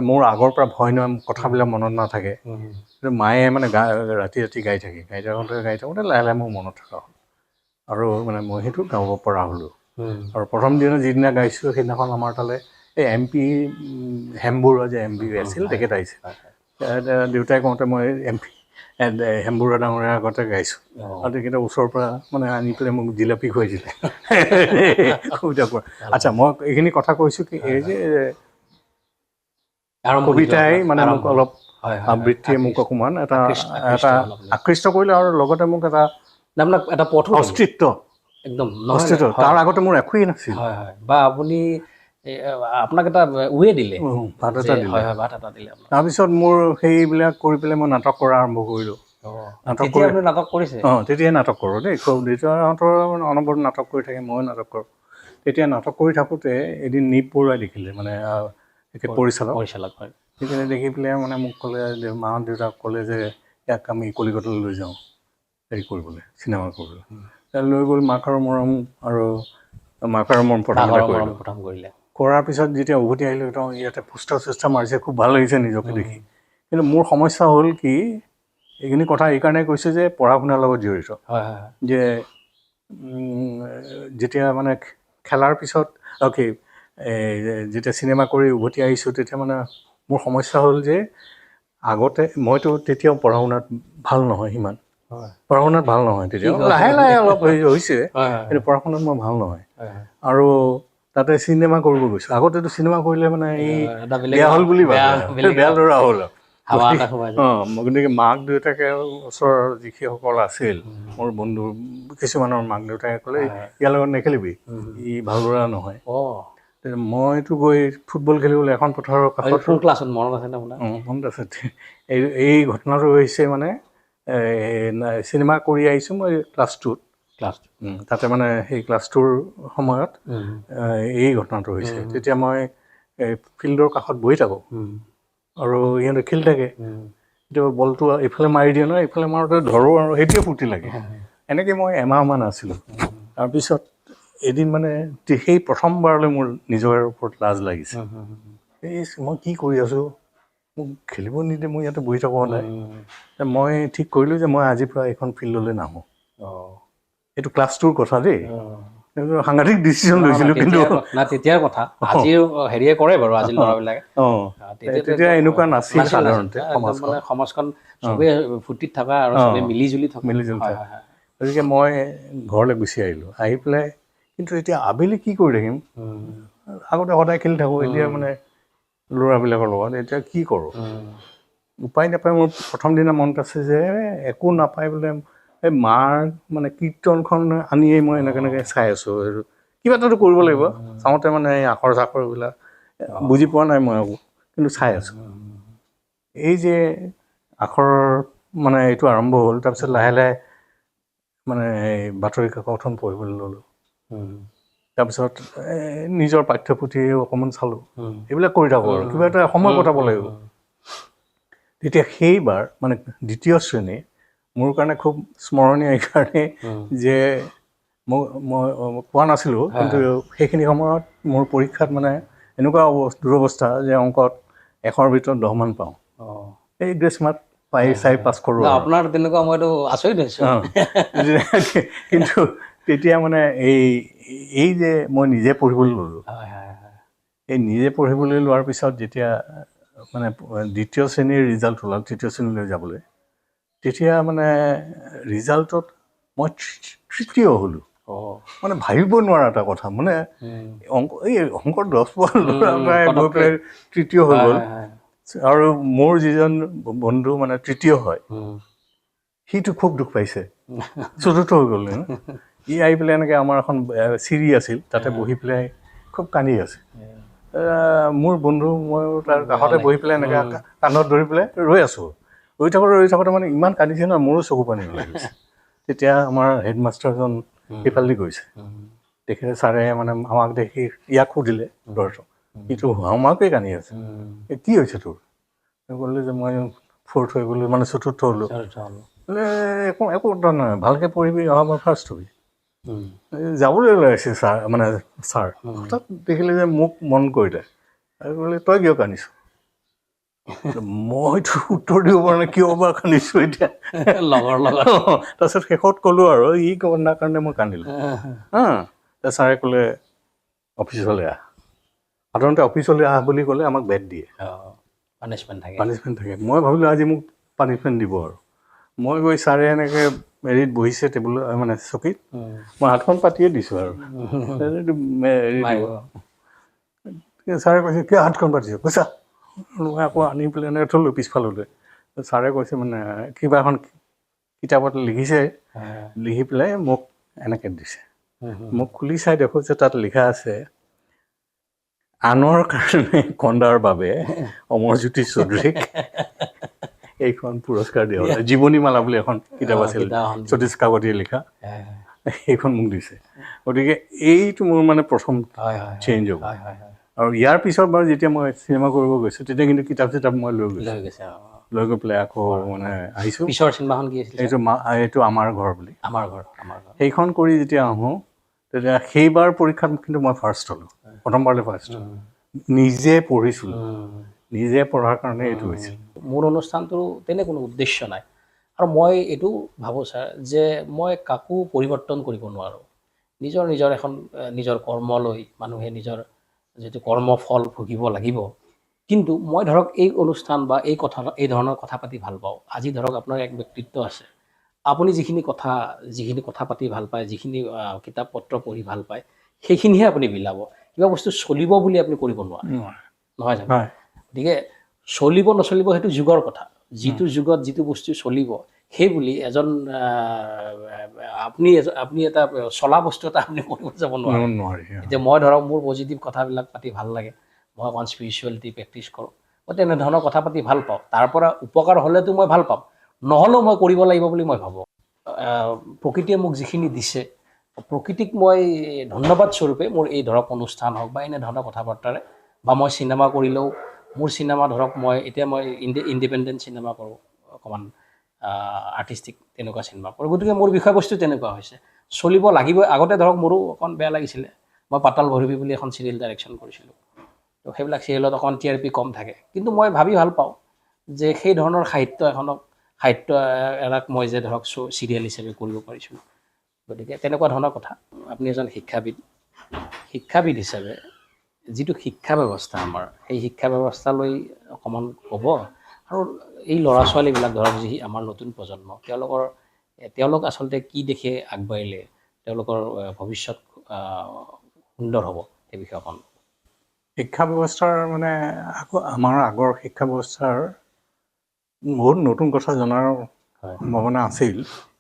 মোৰ আগৰ পৰা ভয় নহয়, কথাবিলাক মনত নাথাকে। কিন্তু মায়ে মানে ৰাতি গাই থাকোঁতে লাহে লাহে মোৰ মনত থকা হ'ল, আৰু মানে মই সেইটো গাব পৰা হ'লোঁ। আৰু প্ৰথম দিনা যিদিনা গাইছোঁ, সেইদিনাখন আমাৰ তালৈ এই MP হেমবৰুৱা যে MP আছিল, তেখেত আহিছে। দেউতাই কওঁতে মই MP হেমবৰুৱা ডাঙৰীয়াৰ আগতে গাইছোঁ, আৰু তেখেতে ওচৰৰ পৰা মানে আনি পেলাই মোক জিলাপি খুৱাইছিলে কবিতা পৰা। আচ্ছা, মই এইখিনি কথা কৈছোঁ কি, এই যে কবিতাই মানে মোক অলপ, আবৃত্তিয়ে মোক অকণমান এটা আকৃষ্ট কৰিলে, আৰু লগতে মোক এটা অস্তিত্ব, তাৰ আগতে মোৰ একোৱেই নাছিল। বা আপুনি আপোনাক এটা দিলে, ভাত এটা দিলে। তাৰপিছত মোৰ সেইবিলাক কৰি পেলাই মই নাটক কৰা আৰম্ভ কৰিলোঁ। নাটক কৰিছে? তেতিয়াই নাটক কৰোঁ দেই, দেউতাহঁতৰ অনবৰত নাটক কৰি থাকে, ময়ো নাটক কৰোঁ। তেতিয়া নাটক কৰি থাকোঁতে এদিন নিপ বৰুৱাই দেখিলে, মানে পৰিচালক হয়। সেইকাৰণে দেখি পেলাই মানে মোক ক'লে, মাহঁত দেউতাক ক'লে যে ইয়াক আমি কলিকতালৈ লৈ যাওঁ হেৰি কৰিবলৈ, চিনেমা কৰিবলৈ। লৈ গ'ল, মাক আৰু মৰম প্ৰথমতে কৰিলে। কৰাৰ পিছত যেতিয়া উভতি আহিলোঁ, ইয়াতে পোষ্টাৰ চোষ্টাৰ মাৰিছে, খুব ভাল লাগিছে নিজকে দেখি। কিন্তু মোৰ সমস্যা হ'ল কি, এইখিনি কথা এইকাৰণে কৈছোঁ যে পঢ়া শুনাৰ লগত জড়িত, যে যেতিয়া মানে খেলাৰ পিছত যেতিয়া চিনেমা কৰি উভতি আহিছোঁ, তেতিয়া মানে মোৰ সমস্যা হ'ল যে আগতে মইতো তেতিয়াও পঢ়া শুনাত ভাল নহয়, সিমান পঢ়া শুনাত ভাল নহয়, তেতিয়াও লাহে লাহে অলপ হৈছে, কিন্তু পঢ়া শুনাত মই ভাল নহয়। আৰু তাতে চিনেমা কৰিব গৈছোঁ। আগতেতো চিনেমা কৰিলে মানে এই এটা বেলেগ বেয়া হ'ল বুলি বেয়া ভাবে, বেলেগ বেয়া ল'ৰা হ'ল আৰু। হাৱা এটা সোমাই যায়। গতিকে মাক দেউতাকে আৰু ওচৰৰ যিসকল আছিল মোৰ বন্ধু কিছুমানৰ মাক দেউতাকে ক'লে ইয়াৰ লগত নেখেলিবি, ই ভাল ল'ৰা নহয়। মইতো গৈ ফুটবল খেলিবলৈ এখন পথাৰৰ কাষত। কোন ক্লাছত মনত আছে নে আপোনাৰ? মনত আছে। এই ঘটনাটো হৈছে মানে চিনেমা কৰি আহিছোঁ মই ক্লাছ 2ত। তাতে মানে সেই ক্লাছ 2ৰ সময়ত এই ঘটনাটো হৈছে। তেতিয়া মই ফিল্ডৰ কাষত বহি থাকোঁ আৰু ইহঁতে খেলি থাকে। কেতিয়াবা বলটো এইফালে মাৰি দিয়ে নহয়, এইফালে মাৰোঁতে ধৰোঁ আৰু সেইটোৱে ফূৰ্তি লাগে। এনেকৈ মই এমাহমান আছিলোঁ। তাৰপিছত এদিন মানে সেই প্ৰথমবাৰলৈ মোৰ নিজৰ ওপৰত লাজ লাগিছে। এই মই কি কৰি আছোঁ, মোক খেলিব নিদিয়ে, মই ইয়াতে বহি থাকোঁ সদায়। মই ঠিক কৰিলোঁ যে মই আজিৰ পৰা এইখন ফিল্ডলৈ নাহোঁ। এইটো ক্লাছ 2ৰ কথা দেই। সাংঘাতিক ডিচিশ্যন লৈছিলোঁ, কিন্তু তেতিয়াৰ কথা আজিও হেৰিয়ে কৰে বাৰু আজিৰ ল'ৰাবিলাকে। তেতিয়া এনেকুৱা নাছিল সাধাৰণতে মানে সমাজখন চবেই ফূৰ্তিত থকা আৰু চবেই মিলি জুলি থকা। গতিকে মই ঘৰলৈ গুচি আহিলোঁ। আহি পেলাই কিন্তু এতিয়া আবেলি কি কৰি থাকিম, আগতে সদায় খেলি থাকোঁ, এতিয়া মানে ল'ৰাবিলাকৰ লগত এতিয়া কি কৰোঁ, উপায় নাপায়। মোৰ প্ৰথম দিনা মনত আছে যে একো নাপাই বোলে এই মাৰ মানে কীৰ্তনখন আনিয়েই মই এনেকৈ চাই আছোঁ। আৰু কিবা এটাতো কৰিব লাগিব। চাওঁতে মানে এই আখৰ চাখৰবিলাক বুজি পোৱা নাই মই একো, কিন্তু চাই আছোঁ। এই যে আখৰ মানে এইটো আৰম্ভ হ'ল, তাৰপিছত লাহে লাহে মানে বাতৰি কাকতখন পঢ়িবলৈ ল'লোঁ। তাৰপিছত নিজৰ পাঠ্যপুথি অকণমান চালোঁ। এইবিলাক কৰি থাকোঁ আৰু কিবা এটা সময় কটাব লাগিব। তেতিয়া সেইবাৰ মানে দ্বিতীয় শ্ৰেণী মোৰ কাৰণে খুব স্মৰণীয় এইকাৰণে যে মই কোৱা নাছিলোঁ, কিন্তু সেইখিনি সময়ত মোৰ পৰীক্ষাত মানে এনেকুৱা দুৰৱস্থা যে অংকত 100ৰ ভিতৰত 10মান পাওঁ। এই গ্ৰেছ মাৰ্ক চাই পাছ কৰোঁ। আপোনাৰ তেনেকুৱা মইতো আচৰিত হৈছোঁ। কিন্তু তেতিয়া মানে এই যে মই নিজে পঢ়িবলৈ ল'লোঁ, এই নিজে পঢ়িবলৈ লোৱাৰ পিছত যেতিয়া মানে দ্বিতীয় শ্ৰেণীৰ ৰিজাল্ট ওলাল, তৃতীয় শ্ৰেণীলৈ যাবলৈ, তেতিয়া মানে ৰিজাল্টত মই তৃতীয় হ'লোঁ। মানে ভাবিব নোৱাৰা এটা কথা, মানে অংকৰ 10 পোৱা ল'ৰা এটাই গৈ পেলাই তৃতীয় হৈ গ'ল। আৰু মোৰ যিজন বন্ধু মানে তৃতীয় হয়, সিটো খুব দুখ পাইছে, চতুৰ্থ হৈ গ'ল। ই আহি পেলাই এনেকৈ আমাৰ এখন চিৰি আছিল, তাতে বহি পেলাই খুব কান্দি আছে। মোৰ বন্ধু মই তাৰ কাষতে বহি পেলাই এনেকৈ কান্ধত ধৰি পেলাই ৰৈ আছোঁ। ৰৈ থাকোঁতে মানে ইমান কান্দিছে নহয়, মোৰো চকু পানী ওলাই গৈছে। তেতিয়া আমাৰ হেডমাষ্টাৰজন সেইফালেদি গৈছে। তেখেতে ছাৰে মানে আমাক দেখি ইয়াক সুধিলে ল'ৰাটো, সিটো আমাকেই কান্দি আছে, কি হৈছে তোৰ? ক'লে যে মই 4th হৈ গ'লোঁ, মানে চতুৰ্থ হ'লোঁ। বোলে একো কথা নহয়, ভালকৈ পঢ়িবি, অহাবাৰ ফাৰ্ষ্ট হ'বি। যাবলৈ ওলাইছে ছাৰ হঠাৎ দেখিলে যে মোক মন কৰিলে আৰু ক'লে তই কিয় কান্দিছ? মইতো উত্তৰ দিব পৰা নাই, কিয় বা কান্দিছোঁ এতিয়া। তাৰপিছত শেষত ক'লোঁ আৰু ই কন্দাৰ কাৰণে মই কান্দিলোঁ। ছাৰে ক'লে অফিচলৈ আহ। সাধাৰণতে অফিচলৈ আহ বুলি ক'লে আমাক বেট দিয়ে, পানিছমেণ্ট থাকে। মই ভাবিলোঁ আজি মোক পানিছমেণ্ট দিব আৰু মই গৈ ছাৰে এনেকৈ হেৰিত বহিছে, টেবুলত মানে চকীত, মই হাতখন পাতিয়ে দিছোঁ আৰু হেৰি দিব। ছাৰে কৈছে কিয় হাতখন পাতিছ? কৈছা মই আকৌ আনি পেলাই এনেকৈ থ'লোঁ পিছফাললৈ। ছাৰে কৈছে মানে কিবা এখন কিতাপত লিখিছে, লিখি পেলাই মোক এনেকৈ দিছে। মোক খুলি চাই দেখোঁ যে তাত লিখা আছে, আনৰ কাৰণে কন্দাৰ বাবে অমৰজ্যোতি চৌধুৰীক এইখন পুৰস্কাৰ দিয়া হ'ল। জীৱনীমালা বুলি এখন কিতাপ আছিল, সতীশ কাকতিয়ে লিখা, সেইখন মোক দিছে। গতিকে এইটো মোৰ মানে প্ৰথম চেঞ্জ হ'ব। আৰু ইয়াৰ পিছত বাৰু যেতিয়া মই চিনেমা কৰিব গৈছোঁ, তেতিয়া কিন্তু কিতাপ চিতাপ মই লৈ গৈছোঁ। লৈ গৈ পেলাই আকৌ মানে আহিছোঁ। পিছৰ চিনেমাখন কি আছিল? এইটো আমাৰ ঘৰ বুলি। আমাৰ ঘৰ। সেইখন কৰি যেতিয়া আহোঁ, তেতিয়া সেইবাৰ পৰীক্ষাত কিন্তু মই ফাৰ্ষ্ট হ'লোঁ, প্ৰথমবাৰলৈ ফাৰ্ষ্ট। নিজে পঢ়িছিলোঁ, নিজে পঢ়াৰ কাৰণে এইটো হৈছিল। মোৰ অনুষ্ঠানটোৰ তেনে কোনো উদ্দেশ্য নাই। আৰু মই এইটো ভাবোঁ ছাৰ যে মই কাকো পৰিৱৰ্তন কৰিব নোৱাৰোঁ। নিজৰ এখন নিজৰ কৰ্ম লৈ মানুহে নিজৰ যিটো কৰ্মফল ভুগিব লাগিব। কিন্তু মই ধৰক এই অনুষ্ঠান বা এই ধৰণৰ কথা পাতি ভাল পাওঁ। আজি ধৰক আপোনাৰ এক ব্যক্তিত্ব আছে, আপুনি যিখিনি কথা পাতি ভাল পায়, যিখিনি কিতাপ পত্ৰ পঢ়ি ভাল পায়, সেইখিনিহে আপুনি বিলাব। কিবা বস্তু চলিব বুলি আপুনি কৰিব নোৱাৰে, নহয় জানো? হয় গতিকে চলিব নচলিব সেইটো যুগৰ কথা। যিটো যুগত যিটো বস্তু চলিব সেই বুলি আপুনি এটা চলা বস্তু এটা আপুনি কৰিব যাব নোৱাৰে। নোৱাৰি এতিয়া মই ধৰক মোৰ পজিটিভ কথাবিলাক পাতি ভাল লাগে, মই অকণ স্পিৰিচুৱেলিটি প্ৰেক্টিচ কৰোঁ, মই তেনেধৰণৰ কথা পাতি ভাল পাওঁ, তাৰ পৰা উপকাৰ হ'লেতো মই ভাল পাম, নহ'লেও মই কৰিব লাগিব বুলি মই ভাবোঁ। প্ৰকৃতিয়ে মোক যিখিনি দিছে, প্ৰকৃতিক মই ধন্যবাদ স্বৰূপে মোৰ এই ধৰক অনুষ্ঠান হওক বা এনেধৰণৰ কথা বাৰ্তাৰে, বা মই চিনেমা কৰিলেও মোৰ চিনেমা ধৰক এতিয়া মই ইণ্ডিপেণ্ডেণ্ট চিনেমা কৰোঁ, অকণমান আৰ্টিষ্টিক তেনেকুৱা চিনেমা কৰোঁ, গতিকে মোৰ বিষয়বস্তু তেনেকুৱা হৈছে, চলিব লাগিবই। আগতে ধৰক মোৰো অকণ বেয়া লাগিছিলে, মই পাতাল ভৈৰৱী বুলি এখন চিৰিয়েল ডাইৰেকশ্যন কৰিছিলোঁ, তো সেইবিলাক চিৰিয়েলত অকণ TRP কম থাকে, কিন্তু মই ভাবি ভাল পাওঁ যে সেই ধৰণৰ সাহিত্য এটাক মই যে ধৰক চিৰিয়েল হিচাপে কৰিব পাৰিছিলোঁ। গতিকে তেনেকুৱা ধৰণৰ কথা। আপুনি এজন শিক্ষাবিদ হিচাপে যিটো শিক্ষা ব্যৱস্থা আমাৰ, সেই শিক্ষা ব্যৱস্থালৈ অকণমান ক'ব, আৰু এই ল'ৰা ছোৱালীবিলাক ধৰক যি আমাৰ নতুন প্ৰজন্ম, তেওঁলোক আচলতে কি দেখে আগবাঢ়িলে তেওঁলোকৰ ভৱিষ্যত সুন্দৰ হ'ব, সেই বিষয়ে অকণ। শিক্ষা ব্যৱস্থাৰ মানে আমাৰ আগৰ শিক্ষা ব্যৱস্থাৰ বহুত নতুন কথা জনাৰ সম্ভাৱনা আছিল,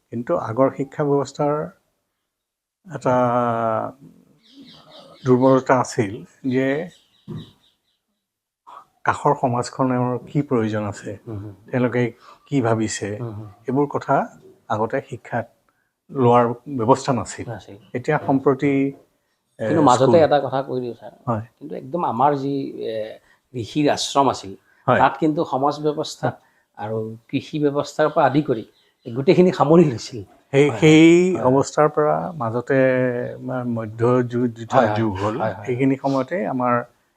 কিন্তু আগৰ শিক্ষা ব্যৱস্থাৰ এটা দুৰ্বলতা আছিল যে কাষৰ সমাজখনৰ কি প্ৰয়োজন আছে, তেওঁলোকে কি ভাবিছে, এইবোৰ কথা আগতে শিক্ষাত লোৱাৰ ব্যৱস্থা নাছিল। এতিয়া সম্প্ৰতি কিন্তু মাজতে এটা কথা কৈ দিওঁ ছাৰ, হয় কিন্তু একদম আমাৰ যি ঋষিৰ আশ্ৰম আছিল, হয় তাত কিন্তু সমাজ ব্যৱস্থা আৰু কৃষি ব্যৱস্থাৰ পৰা আদি কৰি গোটেইখিনি সামৰি লৈছিল। সেই অৱস্থাৰ পৰা মাজতে মধ্যযুগ যিটো যুগ হ'ল, সেইখিনি সময়তে আমাৰ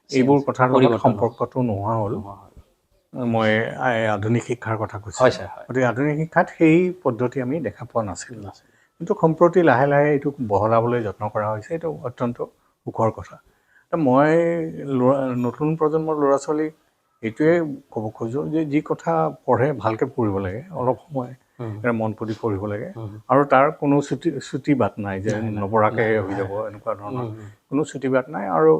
এইবোৰ কথাৰ লগত সম্পৰ্কটো নোহোৱা হ'ল। মই আধুনিক শিক্ষাৰ কথা কৈছোঁ। গতিকে আধুনিক শিক্ষাত সেই পদ্ধতি আমি দেখা পোৱা নাছিলোঁ, কিন্তু সম্প্ৰতি লাহে লাহে এইটো বহলাবলৈ যত্ন কৰা হৈছে। এইটো অত্যন্ত সুখৰ কথা। মই নতুন প্ৰজন্মৰ ল'ৰা ছোৱালীক এইটোৱে ক'ব খোজোঁ যে যি কথা পঢ়ে ভালকৈ পঢ়িব লাগে, অলপ সময় মন পুতি পঢ়িব লাগে, আৰু তাৰ কোনো ছুটি বাট নাই যে নপঢ়াকৈ হৈ যাব, এনেকুৱা ধৰণৰ কোনো ছুটি বাট নাই। আৰু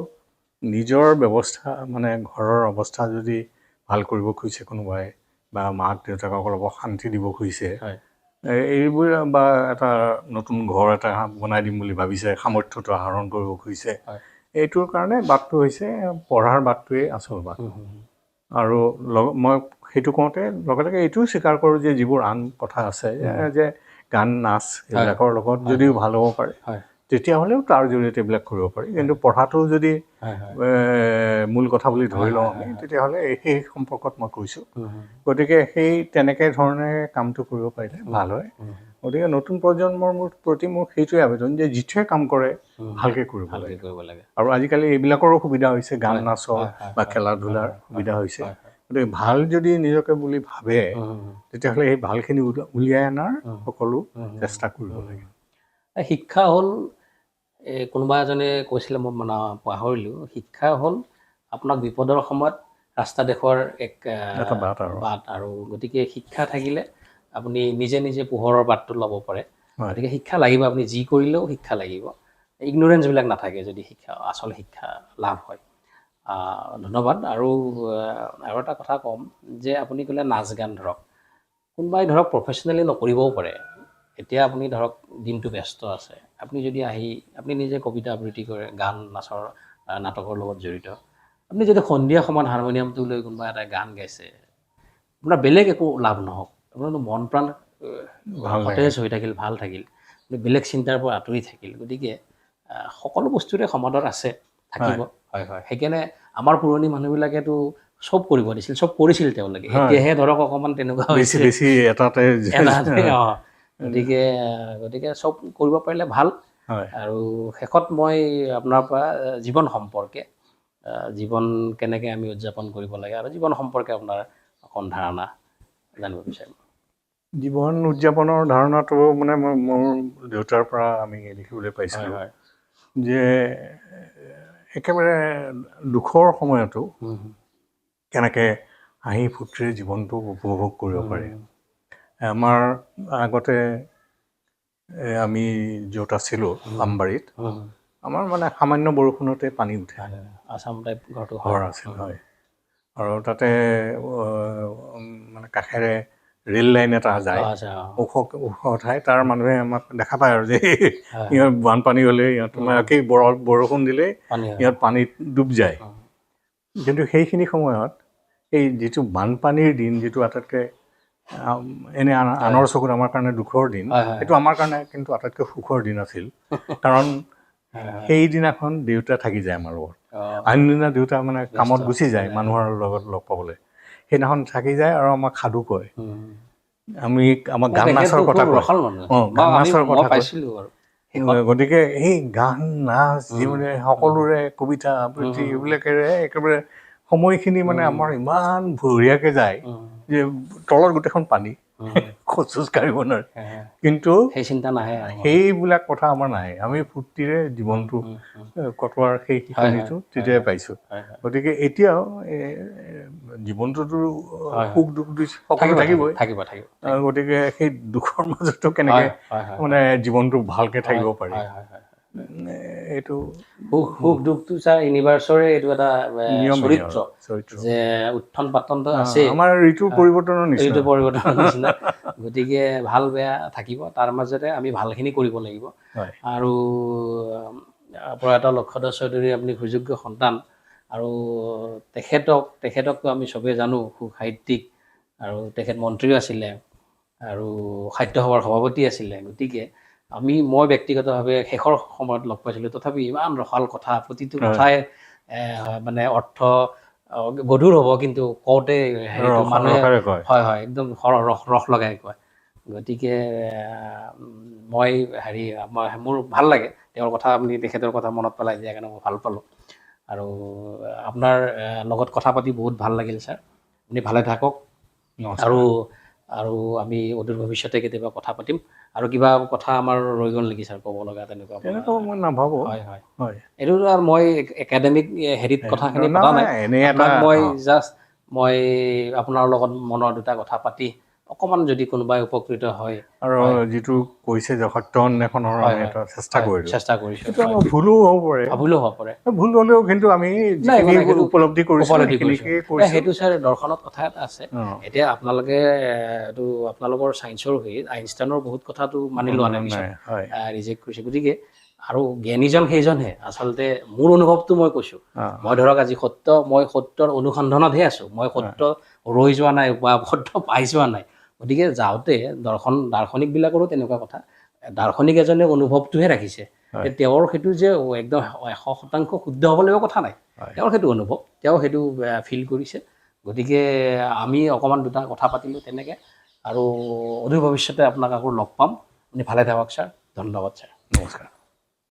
নিজৰ ব্যৱস্থা মানে ঘৰৰ অৱস্থা যদি ভাল কৰিব খুজিছে কোনোবাই, বা মাক দেউতাকক অলপ শান্তি দিব খুজিছে, এইবোৰ বা এটা নতুন ঘৰ এটা বনাই দিম বুলি ভাবিছে, সামৰ্থ্যটো আহৰণ কৰিব খুজিছে, এইটোৰ কাৰণে বাটটো হৈছে পঢ়াৰ বাটটোৱেই আচল বাট। আৰু মই সেইটো কওঁতে লগে লগে এইটোও স্বীকাৰ কৰোঁ যে যিবোৰ আন কথা আছে, যে গান নাচ এইবিলাকৰ লগত যদিও ভাল হ'ব পাৰে, তেতিয়াহ'লেও তাৰ জৰিয়তে এইবিলাক কৰিব পাৰি, কিন্তু পঢ়াটো যদি মূল কথা বুলি ধৰি লওঁ আমি, তেতিয়াহ'লে সেই সম্পৰ্কত মই কৈছোঁ। গতিকে তেনেকৈ ধৰণে কামটো কৰিব পাৰিলে ভাল হয়। গতিকে নতুন প্ৰজন্মৰ প্ৰতি মোৰ সেইটোৱে আবেদন যে যিটোৱে কাম কৰে ভালকৈ কৰিব লাগে। আৰু আজিকালি এইবিলাকৰো সুবিধা হৈছে, গান নাচৰ বা খেলা ধূলাৰ সুবিধা হৈছে। গতিকে ভাল যদি নিজকে বুলি ভাবে, তেতিয়াহ'লে সেই ভালখিনি উলিয়াই অনাৰ সকলো চেষ্টা কৰিব লাগে। শিক্ষা হ'ল, কোনোবা এজনে কৈছিলে, মই মানে পাহৰিলোঁ, শিক্ষা হ'ল আপোনাক বিপদৰ সময়ত ৰাস্তা দেখুৱাৰ এটা বাট, আৰু গতিকে শিক্ষা থাকিলে আপুনি নিজে নিজে পোহৰৰ বাটটো ল'ব পাৰে। গতিকে শিক্ষা লাগিব, আপুনি যি কৰিলেও শিক্ষা লাগিব, ইগন'ৰেঞ্চবিলাক নাথাকে যদি আচল শিক্ষা লাভ হয়। ধন্যবাদ। আৰু এটা কথা ক'ম যে আপুনি ক'লে নাচ গান, ধৰক কোনোবাই ধৰক প্ৰফেচনেলি নকৰিবও পাৰে। এতিয়া আপুনি ধৰক দিনটো ব্যস্ত আছে, আপুনি যদি আপুনি নিজে কবিতা আবৃত্তি কৰে, গান নাচৰ নাটকৰ লগত জড়িত, আপুনি যদি সন্ধিয়া সময়ত হাৰমনিয়ামটো লৈ কোনোবা এটা গান গাইছে, আপোনাৰ বেলেগ একো লাভ নহওক, আপোনাৰ মন প্ৰাণ সতেজ হৈ থাকিল, ভাল থাকিল, বেলেগ চিন্তাৰ পৰা আঁতৰি থাকিল। গতিকে সকলো বস্তুৰে সমাদৰ আছে, থাকিব। সেইকাৰণে আমাৰ পুৰণি মানুহবিলাকেতো চব কৰিব দিছিল, চব কৰিছিল তেওঁলোকে। এতিয়াহে ধৰক অকণমান তেনেকুৱা হৈছে, গতিকে চব কৰিব পাৰিলে ভাল। আৰু শেষত মই আপোনাৰ পৰা জীৱন সম্পৰ্কে, জীৱন কেনেকৈ আমি উদযাপন কৰিব লাগে আৰু জীৱন সম্পৰ্কে আপোনাৰ অকণ ধাৰণা জানিব বিচাৰিম। জীৱন উদযাপনৰ ধাৰণাটো মানে মই মোৰ দেউতাৰ পৰা আমি দেখিবলৈ পাইছিলোঁ যে একেবাৰে দুখৰ সময়তো কেনেকৈ হাঁহি ফূৰ্তিৰে জীৱনটো উপভোগ কৰিব পাৰে। আমাৰ আগতে আমি য'ত আছিলোঁ আমবাৰীত, আমাৰ মানে সামান্য বৰষুণতে পানী উঠে। আছাম টাইপ ঘৰটো ঘৰ আছিল, হয়। আৰু তাতে মানে কাষেৰে ৰেল লাইন এটা যায়, ওখ ওখ ঠাই। তাৰ মানুহে আমাক দেখা পায় আৰু যে ইহঁত বানপানী হ'লে ইহঁত কি বৰষুণ দিলে ইহঁত পানীত ডুব যায়। কিন্তু সেইখিনি সময়ত এই যিটো বানপানীৰ দিন, যিটো আটাইতকৈ এনে আনৰ চকুত আমাৰ কাৰণে দুখৰ দিন, সেইটো আমাৰ কাৰণে কিন্তু আটাইতকৈ সুখৰ দিন আছিল। কাৰণ সেইদিনাখন দেউতা থাকি যায় আমাৰ লগত। আন দিনা দেউতা মানে কামত গুচি যায় মানুহৰ লগত লগ পাবলৈ। সেইদিনাখন থাকি যায় আৰু আমাক সাধু কয়। আমাক গান নাচৰ কথা কয়। গান নাচৰ কথা কয়। গতিকে সেই গান নাচ যি মানে সকলোৰে কবিতা আবৃত্তি এইবিলাকেৰে একেবাৰে সময়খিনি মানে আমাৰ ইমান বঢ়িয়াকৈ যায় যে তলত গোটেইখন পানী, খোজ চোজ কাঢ়িব নোৱাৰে। কিন্তু সেই চিন্তা নাহে, সেইবিলাক কথা আমাৰ নাহে। আমি ফূৰ্তিৰে জীৱনটো কটোৱাৰ সেই শিকনিটো তেতিয়াই পাইছোঁ। গতিকে এতিয়াও জীৱনটোতো সুখ দুখ সকলো থাকিবই। গতিকে সেই দুখৰ মাজতো কেনেকৈ মানে জীৱনটো ভালকৈ থাকিব পাৰি, এইটো সুখ দুখটো ছাৰ ইউনিভাৰ্চৰে এইটো এটা চৰিত্ৰ যে উত্থান পাতনটো আছে, আমাৰ ঋতুৰ পৰিৱৰ্তনৰ নিচিনা। ঋতু পৰিৱৰ্তনৰ নিচিনা। গতিকে ভাল বেয়া থাকিব, তাৰ মাজতে আমি ভালখিনি কৰিব লাগিব। আৰু প্ৰয়াত লক্ষধৰ চৌধুৰী আপুনি সুযোগ্য সন্তান, আৰু তেখেতকতো আমি চবেই জানো সুসাহিত্যিক, আৰু তেখেত মন্ত্ৰীও আছিলে আৰু সাহিত্য সভাৰ সভাপতি আছিলে। গতিকে মই ব্যক্তিগতভাৱে শেষৰ সময়ত লগ পাইছিলোঁ, তথাপি ইমান ৰসাল কথা, প্ৰতিটো কথাই মানে অৰ্থ গধুৰ হ'ব, কিন্তু কওঁতে হেৰিটো মানুহে একদম ৰস লগাই কয়। গতিকে মই মোৰ ভাল লাগে তেওঁৰ কথা, আপুনি তেখেতৰ কথা মনত পেলাই দিয়াৰ কাৰণে মই ভাল পালোঁ। আৰু আপোনাৰ লগত কথা পাতি বহুত ভাল লাগিল ছাৰ। আপুনি ভালে থাকক। আৰু আমি অদূৰ ভৱিষ্যতে কেতিয়াবা কথা পাতিম। আৰু কিবা কথা আমাৰ ৰৈ গ'ল নেকি ছাৰ ক'ব লগা তেনেকুৱা? মই নাভাবোঁ। এইটোতো আৰু মই একাডেমিক হেৰিত কথাখিনি পতা নাই। মই আপোনাৰ লগত মনৰ দুটা কথা পাতি অকণমান যদি কোনোবাই উপকৃত হয়, আৰু যিটো কৈছে যে সত্য অন্বেষণৰ আমি এটা চেষ্টা কৰিছোঁ, সেইটো আমাৰ ভুলো হ'ব পাৰে। ভুল হ'লেও কিন্তু আমি উপলব্ধি কৰিছোঁ, সেইটো ছাৰ দৰ্শনত কথা এটা আছে। এতিয়া আপোনালোকে এইটো আপোনালোকৰ ছায়েন্সৰ হেৰিত আইনষ্টাইনৰ বহুত কথাটো মানি লোৱা নাই, পিছত ৰিজেক্ট কৰিছে। গতিকে আৰু জ্ঞানীজন সেইজনহে। আচলতে মোৰ অনুভৱটো মই কৈছোঁ, মই ধৰক আজি মই সত্যৰ অনুসন্ধানতহে আছোঁ। মই সত্য ৰৈ যোৱা নাই বা সত্য পাই যোৱা নাই। গতিকে যাওঁতে দাৰ্শনিকবিলাকৰো তেনেকুৱা কথা। দাৰ্শনিক এজনে অনুভৱটোহে ৰাখিছে, তেওঁৰ সেইটো যে একদম 100% শুদ্ধ হ'ব লাগিব কথা নাই। তেওঁৰ সেইটো অনুভৱ, তেওঁ সেইটো ফিল কৰিছে। গতিকে আমি অকণমান দুটা কথা পাতিলোঁ তেনেকৈ, আৰু অদূৰ ভৱিষ্যতে আপোনাক আকৌ লগ পাম। আপুনি ভালে থাকক ছাৰ। ধন্যবাদ ছাৰ। নমস্কাৰ।